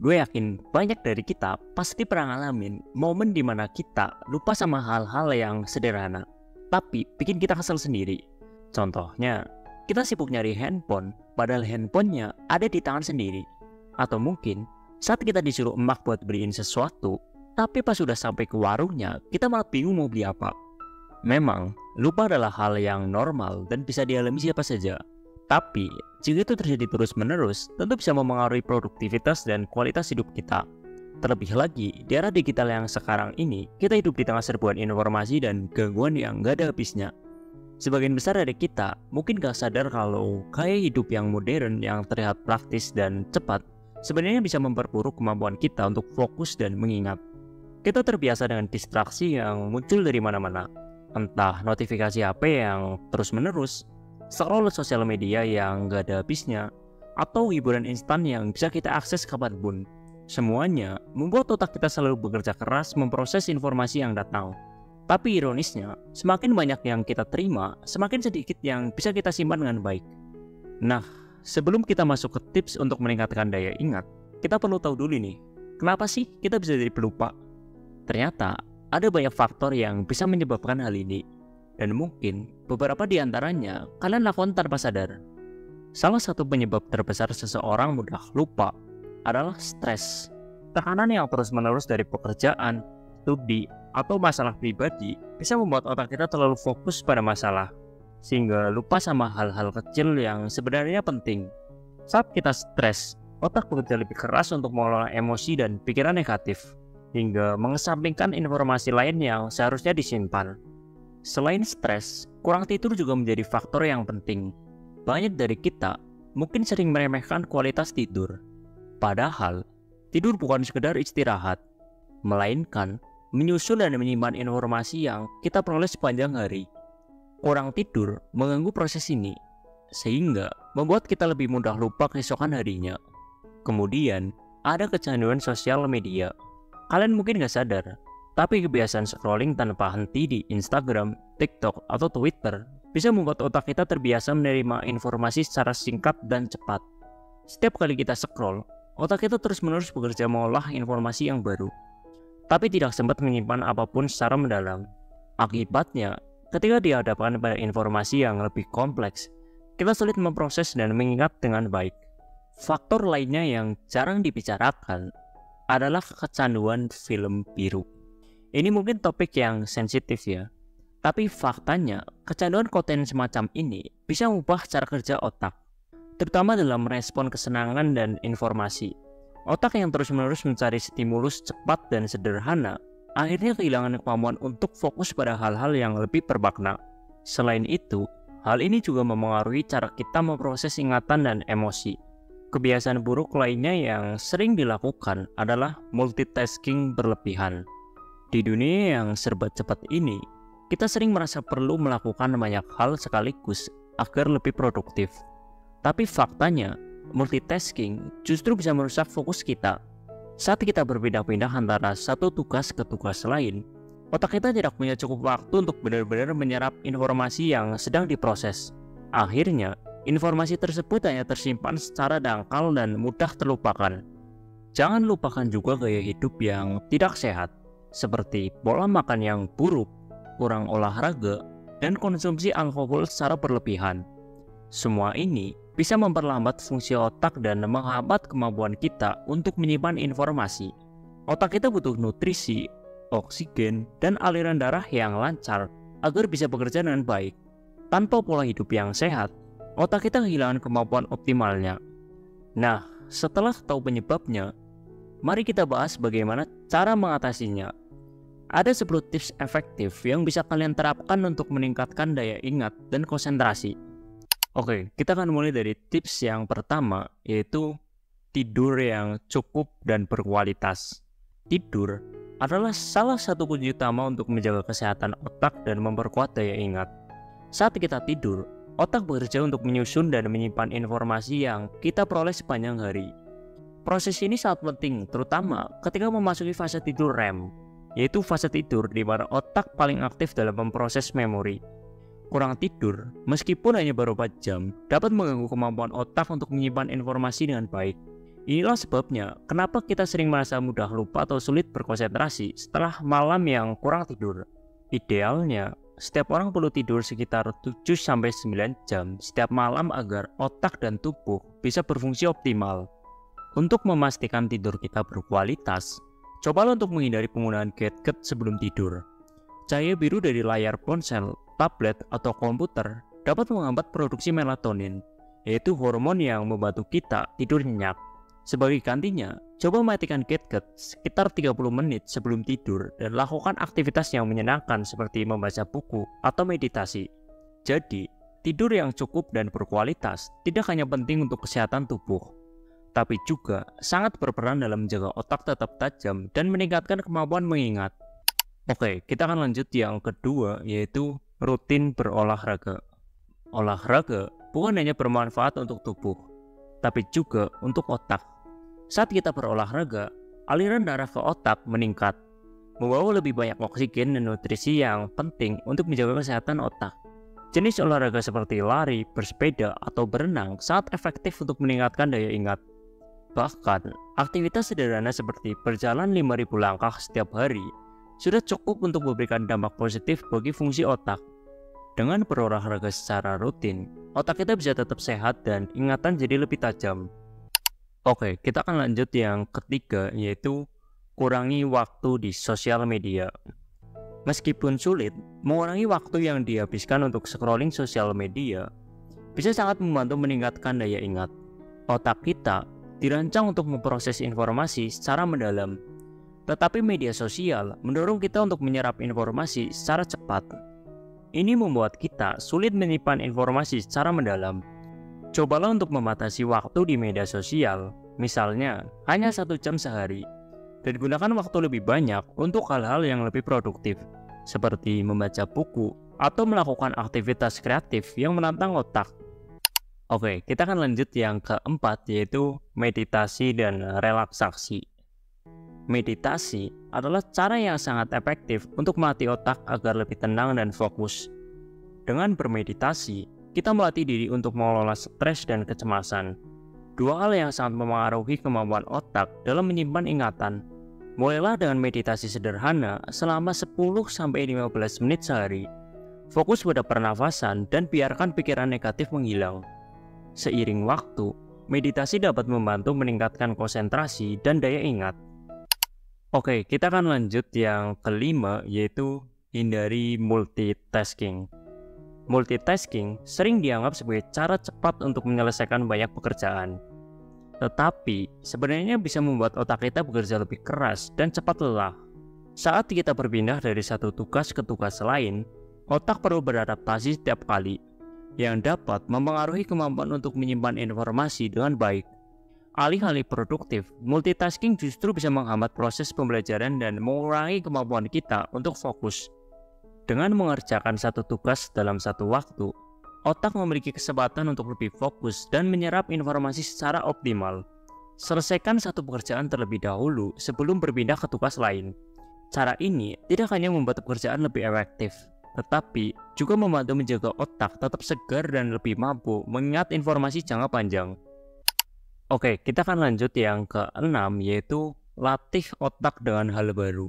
Gue yakin banyak dari kita pasti pernah ngalamin momen dimana kita lupa sama hal-hal yang sederhana, tapi bikin kita kesel sendiri. Contohnya, kita sibuk nyari handphone, padahal handphonenya ada di tangan sendiri. Atau mungkin saat kita disuruh emak buat beliin sesuatu, tapi pas sudah sampai ke warungnya, kita malah bingung mau beli apa. Memang, lupa adalah hal yang normal dan bisa dialami siapa saja. Tapi, jika itu terjadi terus-menerus, tentu bisa mempengaruhi produktivitas dan kualitas hidup kita. Terlebih lagi, di era digital yang sekarang ini, kita hidup di tengah serbuan informasi dan gangguan yang gak ada habisnya. Sebagian besar dari kita mungkin gak sadar kalau gaya hidup yang modern yang terlihat praktis dan cepat sebenarnya bisa memperburuk kemampuan kita untuk fokus dan mengingat. Kita terbiasa dengan distraksi yang muncul dari mana-mana, entah notifikasi HP yang terus-menerus, scroll sosial media yang gak ada habisnya, atau hiburan instan yang bisa kita akses kapanpun. Semuanya membuat otak kita selalu bekerja keras memproses informasi yang datang. Tapi ironisnya, semakin banyak yang kita terima, semakin sedikit yang bisa kita simpan dengan baik. Nah, sebelum kita masuk ke tips untuk meningkatkan daya ingat, kita perlu tahu dulu nih, kenapa sih kita bisa jadi pelupa? Ternyata, ada banyak faktor yang bisa menyebabkan hal ini. Dan mungkin beberapa di antaranya kalian lakukan tanpa sadar. Salah satu penyebab terbesar seseorang mudah lupa adalah stres. Tekanan yang terus-menerus dari pekerjaan, studi, atau masalah pribadi bisa membuat otak kita terlalu fokus pada masalah, sehingga lupa sama hal-hal kecil yang sebenarnya penting. Saat kita stres, otak bekerja lebih keras untuk mengelola emosi dan pikiran negatif, hingga mengesampingkan informasi lain yang seharusnya disimpan. Selain stres, kurang tidur juga menjadi faktor yang penting. Banyak dari kita mungkin sering meremehkan kualitas tidur. Padahal, tidur bukan sekedar istirahat, melainkan menyusun dan menyimpan informasi yang kita peroleh sepanjang hari. Kurang tidur mengganggu proses ini, sehingga membuat kita lebih mudah lupa keesokan harinya. Kemudian, ada kecanduan sosial media. Kalian mungkin gak sadar, tapi kebiasaan scrolling tanpa henti di Instagram, TikTok, atau Twitter bisa membuat otak kita terbiasa menerima informasi secara singkat dan cepat. Setiap kali kita scroll, otak kita terus-menerus bekerja mengolah informasi yang baru, tapi tidak sempat menyimpan apapun secara mendalam. Akibatnya, ketika dihadapkan pada informasi yang lebih kompleks, kita sulit memproses dan mengingat dengan baik. Faktor lainnya yang jarang dibicarakan adalah kecanduan film biru. Ini mungkin topik yang sensitif ya, tapi faktanya kecanduan konten semacam ini bisa mengubah cara kerja otak, terutama dalam merespon kesenangan dan informasi. Otak yang terus-menerus mencari stimulus cepat dan sederhana akhirnya kehilangan kemampuan untuk fokus pada hal-hal yang lebih bermakna. Selain itu, hal ini juga memengaruhi cara kita memproses ingatan dan emosi. Kebiasaan buruk lainnya yang sering dilakukan adalah multitasking berlebihan. Di dunia yang serba cepat ini, kita sering merasa perlu melakukan banyak hal sekaligus agar lebih produktif. Tapi faktanya, multitasking justru bisa merusak fokus kita. Saat kita berpindah-pindah antara satu tugas ke tugas lain, otak kita tidak punya cukup waktu untuk benar-benar menyerap informasi yang sedang diproses. Akhirnya, informasi tersebut hanya tersimpan secara dangkal dan mudah terlupakan. Jangan lupakan juga gaya hidup yang tidak sehat, seperti pola makan yang buruk, kurang olahraga, dan konsumsi alkohol secara berlebihan. Semua ini bisa memperlambat fungsi otak dan menghambat kemampuan kita untuk menyimpan informasi. Otak kita butuh nutrisi, oksigen, dan aliran darah yang lancar agar bisa bekerja dengan baik. Tanpa pola hidup yang sehat, otak kita kehilangan kemampuan optimalnya. Nah, setelah tahu penyebabnya, mari kita bahas bagaimana cara mengatasinya. Ada 10 tips efektif yang bisa kalian terapkan untuk meningkatkan daya ingat dan konsentrasi. Oke, kita akan mulai dari tips yang pertama, yaitu tidur yang cukup dan berkualitas. Tidur adalah salah satu kunci utama untuk menjaga kesehatan otak dan memperkuat daya ingat. Saat kita tidur, otak bekerja untuk menyusun dan menyimpan informasi yang kita peroleh sepanjang hari. Proses ini sangat penting, terutama ketika memasuki fase tidur REM, yaitu fase tidur di mana otak paling aktif dalam memproses memori. Kurang tidur, meskipun hanya beberapa jam, dapat mengganggu kemampuan otak untuk menyimpan informasi dengan baik. Inilah sebabnya kenapa kita sering merasa mudah lupa atau sulit berkonsentrasi setelah malam yang kurang tidur. Idealnya, setiap orang perlu tidur sekitar 7-9 jam setiap malam agar otak dan tubuh bisa berfungsi optimal. Untuk memastikan tidur kita berkualitas, cobalah untuk menghindari penggunaan gadget sebelum tidur. Cahaya biru dari layar ponsel, tablet, atau komputer dapat menghambat produksi melatonin, yaitu hormon yang membantu kita tidur nyenyak. Sebagai gantinya, coba matikan gadget sekitar 30 menit sebelum tidur dan lakukan aktivitas yang menyenangkan seperti membaca buku atau meditasi. Jadi, tidur yang cukup dan berkualitas tidak hanya penting untuk kesehatan tubuh, tapi juga sangat berperan dalam menjaga otak tetap tajam dan meningkatkan kemampuan mengingat. Oke, kita akan lanjut yang kedua, yaitu rutin berolahraga. Olahraga bukan hanya bermanfaat untuk tubuh, tapi juga untuk otak. Saat kita berolahraga, aliran darah ke otak meningkat, membawa lebih banyak oksigen dan nutrisi yang penting untuk menjaga kesehatan otak. Jenis olahraga seperti lari, bersepeda, atau berenang sangat efektif untuk meningkatkan daya ingat. Bahkan, aktivitas sederhana seperti berjalan 5.000 langkah setiap hari sudah cukup untuk memberikan dampak positif bagi fungsi otak. Dengan berolahraga secara rutin, otak kita bisa tetap sehat dan ingatan jadi lebih tajam. Oke, kita akan lanjut yang ketiga, yaitu kurangi waktu di sosial media. Meskipun sulit, mengurangi waktu yang dihabiskan untuk scrolling sosial media bisa sangat membantu meningkatkan daya ingat. Otak kita dirancang untuk memproses informasi secara mendalam, tetapi media sosial mendorong kita untuk menyerap informasi secara cepat. Ini membuat kita sulit menyimpan informasi secara mendalam. Cobalah untuk membatasi waktu di media sosial, misalnya hanya 1 jam sehari, dan gunakan waktu lebih banyak untuk hal-hal yang lebih produktif, seperti membaca buku atau melakukan aktivitas kreatif yang menantang otak. Oke, kita akan lanjut yang keempat, yaitu meditasi dan relaksasi. Meditasi adalah cara yang sangat efektif untuk melatih otak agar lebih tenang dan fokus. Dengan bermeditasi, kita melatih diri untuk mengelola stres dan kecemasan. Dua hal yang sangat memengaruhi kemampuan otak dalam menyimpan ingatan. Mulailah dengan meditasi sederhana selama 10-15 menit sehari. Fokus pada pernafasan dan biarkan pikiran negatif menghilang. Seiring waktu, meditasi dapat membantu meningkatkan konsentrasi dan daya ingat. Oke, kita akan lanjut yang kelima, yaitu hindari multitasking. Multitasking sering dianggap sebagai cara cepat untuk menyelesaikan banyak pekerjaan. Tetapi, sebenarnya bisa membuat otak kita bekerja lebih keras dan cepat lelah. Saat kita berpindah dari satu tugas ke tugas lain, otak perlu beradaptasi setiap kali, yang dapat mempengaruhi kemampuan untuk menyimpan informasi dengan baik. Alih-alih produktif, multitasking justru bisa menghambat proses pembelajaran dan mengurangi kemampuan kita untuk fokus. Dengan mengerjakan satu tugas dalam satu waktu, otak memiliki kesempatan untuk lebih fokus dan menyerap informasi secara optimal. Selesaikan satu pekerjaan terlebih dahulu sebelum berpindah ke tugas lain. Cara ini tidak hanya membuat pekerjaan lebih efektif, tetapi juga membantu menjaga otak tetap segar dan lebih mampu mengingat informasi jangka panjang. Oke, kita akan lanjut yang keenam, yaitu latih otak dengan hal baru.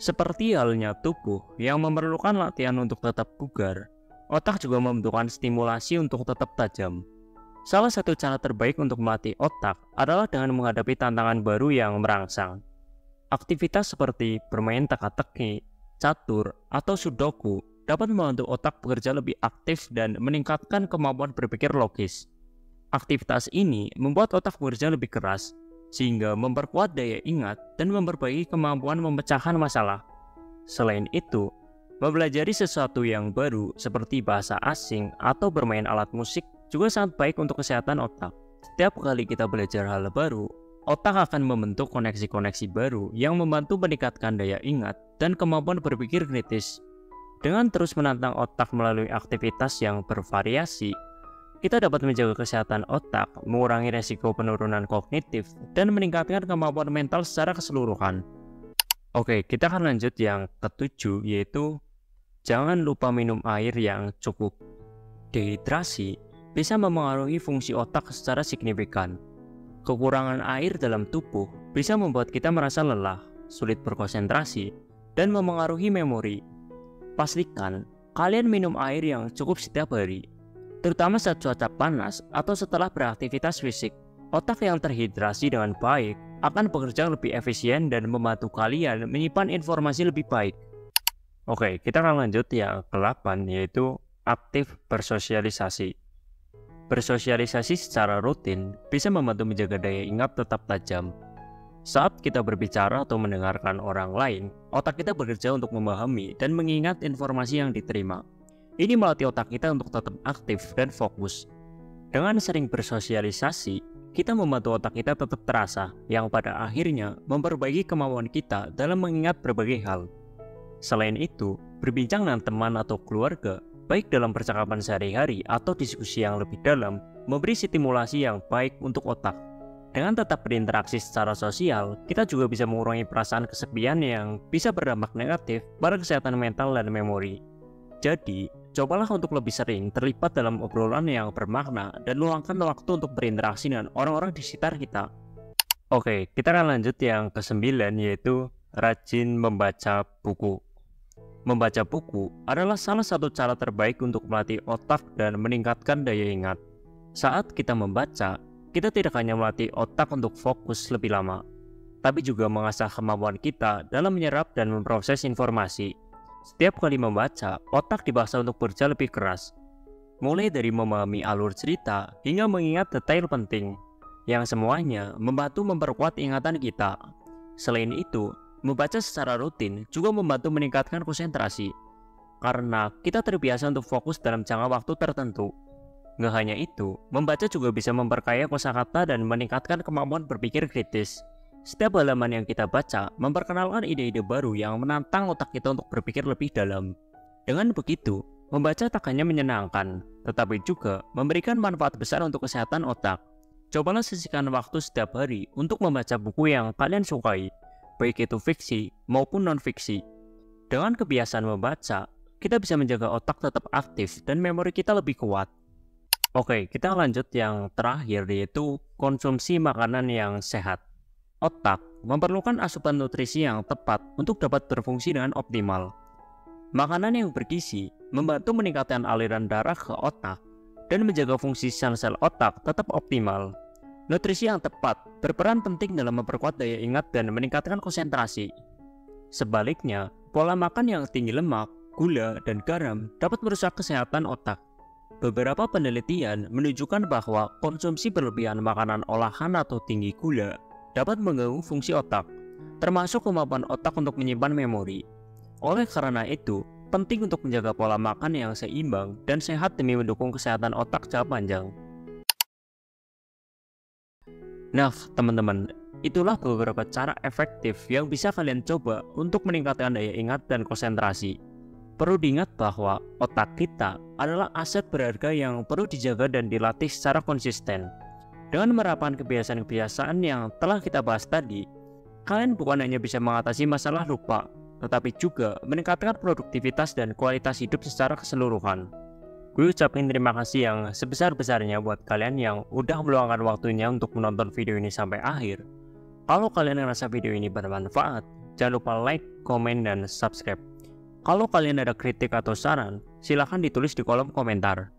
Seperti halnya tubuh yang memerlukan latihan untuk tetap bugar, otak juga membutuhkan stimulasi untuk tetap tajam. Salah satu cara terbaik untuk melatih otak adalah dengan menghadapi tantangan baru yang merangsang. Aktivitas seperti bermain teka-teki, catur, atau sudoku dapat membantu otak bekerja lebih aktif dan meningkatkan kemampuan berpikir logis. Aktivitas ini membuat otak bekerja lebih keras, sehingga memperkuat daya ingat dan memperbaiki kemampuan memecahkan masalah. Selain itu, mempelajari sesuatu yang baru seperti bahasa asing atau bermain alat musik juga sangat baik untuk kesehatan otak. Setiap kali kita belajar hal baru, otak akan membentuk koneksi-koneksi baru yang membantu meningkatkan daya ingat dan kemampuan berpikir kritis. Dengan terus menantang otak melalui aktivitas yang bervariasi, kita dapat menjaga kesehatan otak, mengurangi resiko penurunan kognitif, dan meningkatkan kemampuan mental secara keseluruhan. Oke, kita akan lanjut yang ketujuh, yaitu jangan lupa minum air yang cukup. Dehidrasi bisa memengaruhi fungsi otak secara signifikan. Kekurangan air dalam tubuh bisa membuat kita merasa lelah, sulit berkonsentrasi, dan memengaruhi memori. Pastikan kalian minum air yang cukup setiap hari, terutama saat cuaca panas atau setelah beraktivitas fisik. Otak yang terhidrasi dengan baik akan bekerja lebih efisien dan membantu kalian menyimpan informasi lebih baik. Oke, kita akan lanjut yang ke-8, yaitu aktif bersosialisasi. Bersosialisasi secara rutin bisa membantu menjaga daya ingat tetap tajam. Saat kita berbicara atau mendengarkan orang lain, otak kita bekerja untuk memahami dan mengingat informasi yang diterima. Ini melatih otak kita untuk tetap aktif dan fokus. Dengan sering bersosialisasi, kita membantu otak kita tetap terasa, yang pada akhirnya memperbaiki kemampuan kita dalam mengingat berbagai hal. Selain itu, berbincang dengan teman atau keluarga, baik dalam percakapan sehari-hari atau diskusi yang lebih dalam, memberi stimulasi yang baik untuk otak. Dengan tetap berinteraksi secara sosial, kita juga bisa mengurangi perasaan kesepian yang bisa berdampak negatif pada kesehatan mental dan memori. Jadi, cobalah untuk lebih sering terlibat dalam obrolan yang bermakna dan luangkan waktu untuk berinteraksi dengan orang-orang di sekitar kita. Oke, kita akan lanjut yang ke-9, yaitu rajin membaca buku. Membaca buku adalah salah satu cara terbaik untuk melatih otak dan meningkatkan daya ingat. Saat kita membaca, kita tidak hanya melatih otak untuk fokus lebih lama, tapi juga mengasah kemampuan kita dalam menyerap dan memproses informasi. Setiap kali membaca, otak dipaksa untuk bekerja lebih keras, mulai dari memahami alur cerita hingga mengingat detail penting, yang semuanya membantu memperkuat ingatan kita. Selain itu, membaca secara rutin juga membantu meningkatkan konsentrasi, karena kita terbiasa untuk fokus dalam jangka waktu tertentu. Nggak hanya itu, membaca juga bisa memperkaya kosakata dan meningkatkan kemampuan berpikir kritis. Setiap halaman yang kita baca memperkenalkan ide-ide baru yang menantang otak kita untuk berpikir lebih dalam. Dengan begitu, membaca tak hanya menyenangkan, tetapi juga memberikan manfaat besar untuk kesehatan otak. Cobalah sisihkan waktu setiap hari untuk membaca buku yang kalian sukai, baik itu fiksi maupun non-fiksi. Dengan kebiasaan membaca, kita bisa menjaga otak tetap aktif dan memori kita lebih kuat. Oke, kita lanjut yang terakhir, yaitu konsumsi makanan yang sehat. Otak memerlukan asupan nutrisi yang tepat untuk dapat berfungsi dengan optimal. Makanan yang bergizi membantu meningkatkan aliran darah ke otak dan menjaga fungsi sel-sel otak tetap optimal. Nutrisi yang tepat berperan penting dalam memperkuat daya ingat dan meningkatkan konsentrasi. Sebaliknya, pola makan yang tinggi lemak, gula, dan garam dapat merusak kesehatan otak. Beberapa penelitian menunjukkan bahwa konsumsi berlebihan makanan olahan atau tinggi gula dapat mengganggu fungsi otak, termasuk kemampuan otak untuk menyimpan memori. Oleh karena itu, penting untuk menjaga pola makan yang seimbang dan sehat demi mendukung kesehatan otak jangka panjang. Nah, teman-teman, itulah beberapa cara efektif yang bisa kalian coba untuk meningkatkan daya ingat dan konsentrasi. Perlu diingat bahwa otak kita adalah aset berharga yang perlu dijaga dan dilatih secara konsisten. Dengan menerapkan kebiasaan-kebiasaan yang telah kita bahas tadi, kalian bukan hanya bisa mengatasi masalah lupa, tetapi juga meningkatkan produktivitas dan kualitas hidup secara keseluruhan. Gue ucapin terima kasih yang sebesar-besarnya buat kalian yang udah meluangkan waktunya untuk menonton video ini sampai akhir. Kalau kalian ngerasa video ini bermanfaat, jangan lupa like, komen, dan subscribe. Kalau kalian ada kritik atau saran, silahkan ditulis di kolom komentar.